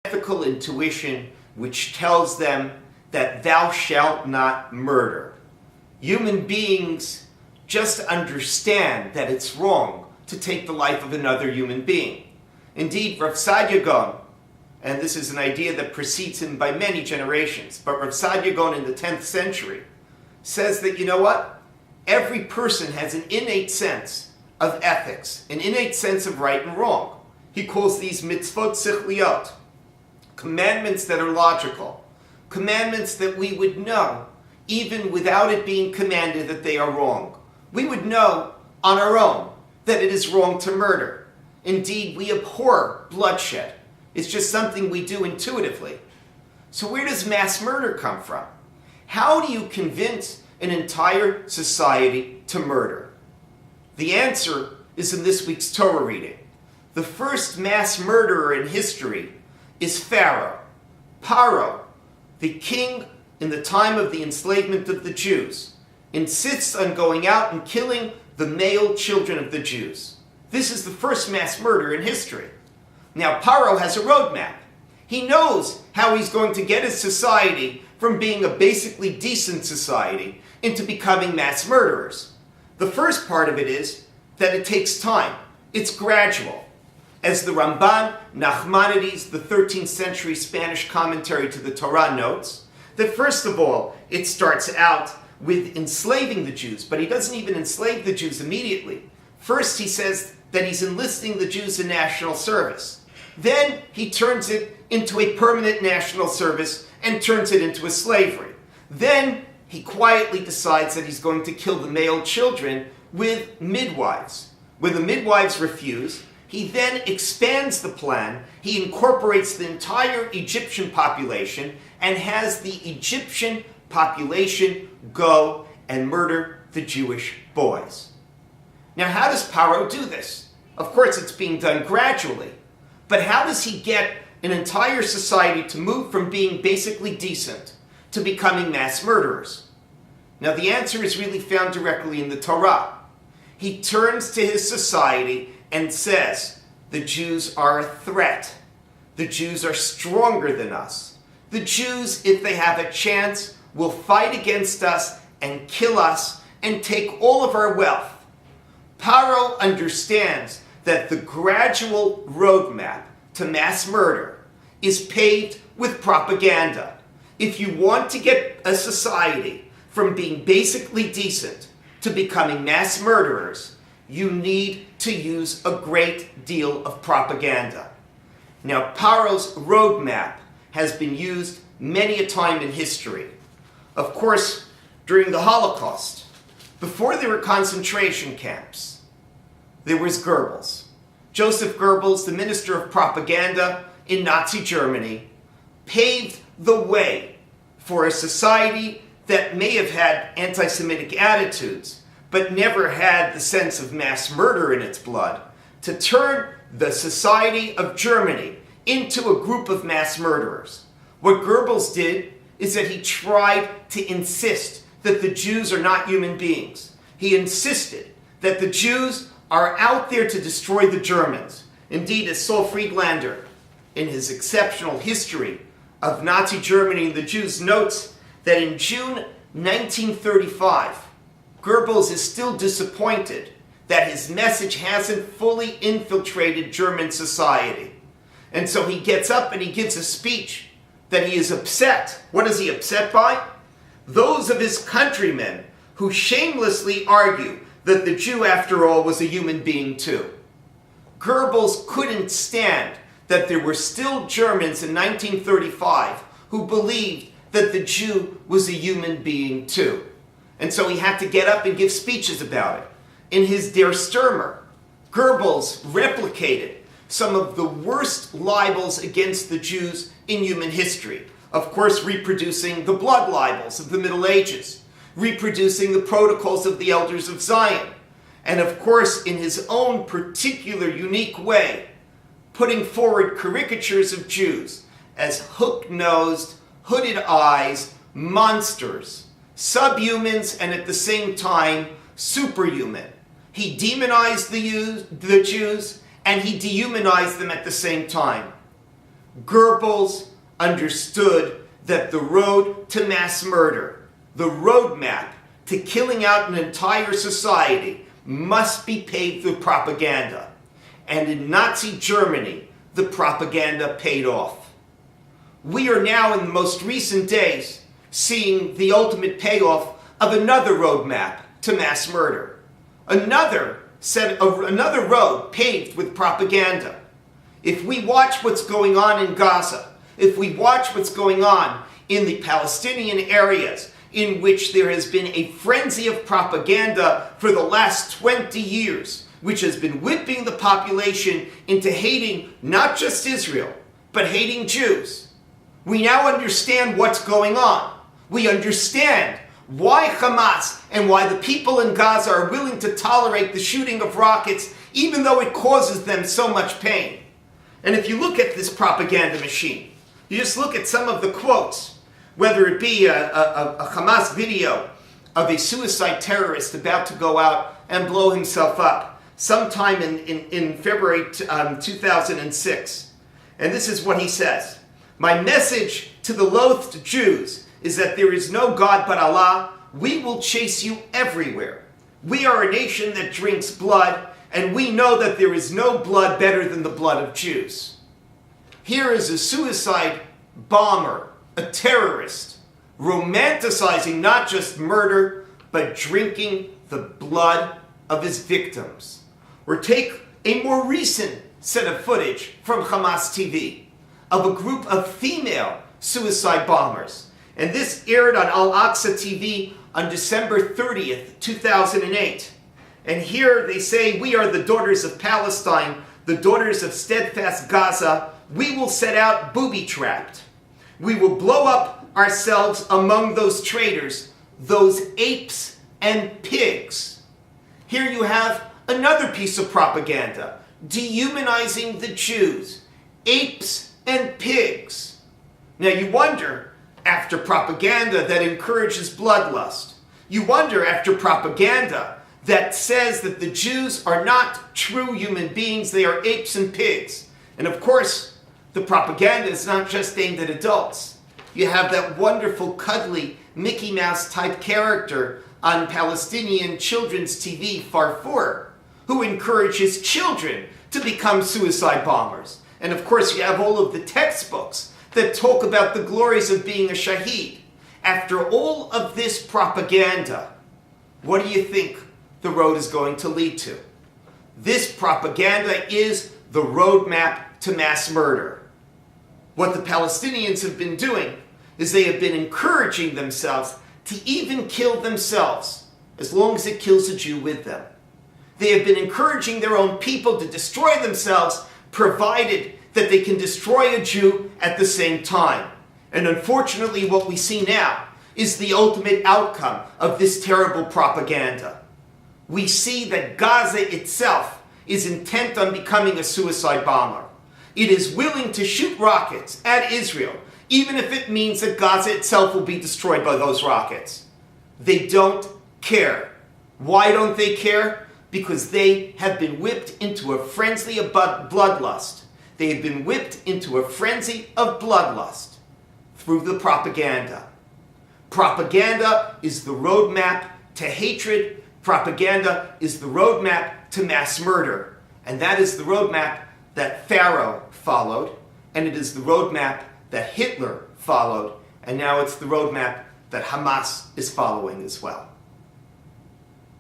ethical intuition which tells them that thou shalt not murder. Human beings just understand that it's wrong to take the life of another human being. Indeed, Rav Sadia Gaon, and this is an idea that precedes him by many generations, but Rav Sadia Gaon in the 10th century says that, you know what? Every person has an innate sense of ethics, an innate sense of right and wrong. He calls these mitzvot sichliot, commandments that are logical, commandments that we would know, even without it being commanded, that they are wrong. We would know on our own that it is wrong to murder. Indeed, we abhor bloodshed. It's just something we do intuitively. So where does mass murder come from? How do you convince an entire society to murder? The answer is in this week's Torah reading. The first mass murderer in history is Pharaoh. Paro, the king in the time of the enslavement of the Jews, insists on going out and killing the male children of the Jews. This is the first mass murder in history. Now, Paro has a roadmap. He knows how he's going to get his society from being a basically decent society into becoming mass murderers. The first part of it is that it takes time. It's gradual. As the Ramban Nachmanides, the 13th century Spanish commentary to the Torah, notes, that first of all, it starts out with enslaving the Jews, but he doesn't even enslave the Jews immediately. First, he says that he's enlisting the Jews in national service. Then he turns it into a permanent national service and turns it into a slavery. Then he quietly decides that he's going to kill the male children with midwives. When the midwives refuse, he then expands the plan. He incorporates the entire Egyptian population and has the Egyptian population go and murder the Jewish boys. Now, how does Paro do this? Of course, it's being done gradually. But how does he get an entire society to move from being basically decent to becoming mass murderers? Now, the answer is really found directly in the Torah. He turns to his society and says, the Jews are a threat. The Jews are stronger than us. The Jews, if they have a chance, will fight against us and kill us and take all of our wealth. Paro understands that the gradual roadmap to mass murder is paved with propaganda. If you want to get a society from being basically decent to becoming mass murderers, you need to use a great deal of propaganda. Now, Paro's roadmap has been used many a time in history. Of course, during the Holocaust, before there were concentration camps, there was Goebbels. Joseph Goebbels, the minister of propaganda in Nazi Germany, paved the way for a society that may have had anti-Semitic attitudes, but never had the sense of mass murder in its blood, to turn the society of Germany into a group of mass murderers. What Goebbels did is that he tried to insist that the Jews are not human beings. He insisted that the Jews are out there to destroy the Germans. Indeed, as Saul Friedlander, in his exceptional history of Nazi Germany and the Jews, notes that in June 1935, Goebbels is still disappointed that his message hasn't fully infiltrated German society. And so he gets up and he gives a speech that he is upset. What is he upset by? Those of his countrymen who shamelessly argue that the Jew, after all, was a human being too. Goebbels couldn't stand that there were still Germans in 1935 who believed that the Jew was a human being too. And so he had to get up and give speeches about it. In his Der Stürmer, Goebbels replicated some of the worst libels against the Jews in human history. Of course, reproducing the blood libels of the Middle Ages, reproducing the protocols of the Elders of Zion, and of course, in his own particular unique way, putting forward caricatures of Jews as hook-nosed, hooded eyes, monsters, subhumans, and at the same time, superhuman. He demonized the Jews, and he dehumanized them at the same time. Goebbels understood that the road to mass murder, the roadmap to killing out an entire society, must be paved through propaganda. And in Nazi Germany, the propaganda paid off. We are now, in the most recent days, seeing the ultimate payoff of another roadmap to mass murder. Another road paved with propaganda. If we watch what's going on in Gaza, if we watch what's going on in the Palestinian areas in which there has been a frenzy of propaganda for the last 20 years, which has been whipping the population into hating not just Israel, but hating Jews, we now understand what's going on. We understand why Hamas and why the people in Gaza are willing to tolerate the shooting of rockets, even though it causes them so much pain. And if you look at this propaganda machine, you just look at some of the quotes, whether it be a Hamas video of a suicide terrorist about to go out and blow himself up sometime in February 2006. And this is what he says. My message to the loathed Jews is that there is no God but Allah. We will chase you everywhere. We are a nation that drinks blood, and we know that there is no blood better than the blood of Jews. Here is a suicide bomber, a terrorist, romanticizing not just murder, but drinking the blood of his victims. Or take a more recent set of footage from Hamas TV of a group of female suicide bombers. And this aired on Al-Aqsa TV on December 30th, 2008. And here they say, we are the daughters of Palestine, the daughters of steadfast Gaza. We will set out booby-trapped. We will blow up ourselves among those traitors, those apes and pigs. Here you have another piece of propaganda, dehumanizing the Jews, apes and pigs. Now you wonder, after propaganda that encourages bloodlust, you wonder after propaganda that says that the Jews are not true human beings, they are apes and pigs. And of course, the propaganda is not just aimed at adults. You have that wonderful, cuddly, Mickey Mouse type character on Palestinian children's TV, Pharoah, who encourages children to become suicide bombers. And of course, you have all of the textbooks that talk about the glories of being a shaheed. After all of this propaganda, what do you think the road is going to lead to? This propaganda is the roadmap to mass murder. What the Palestinians have been doing is they have been encouraging themselves to even kill themselves, as long as it kills a Jew with them. They have been encouraging their own people to destroy themselves, provided that they can destroy a Jew at the same time. And unfortunately, what we see now is the ultimate outcome of this terrible propaganda. We see that Gaza itself is intent on becoming a suicide bomber. It is willing to shoot rockets at Israel, even if it means that Gaza itself will be destroyed by those rockets. They don't care. Why don't they care? Because they have been whipped into a frenzy of bloodlust. They have been whipped into a frenzy of bloodlust through the propaganda. Propaganda is the roadmap to hatred. Propaganda is the roadmap to mass murder. And that is the roadmap that Pharaoh followed, and it is the roadmap that Hitler followed, and now it's the roadmap that Hamas is following as well.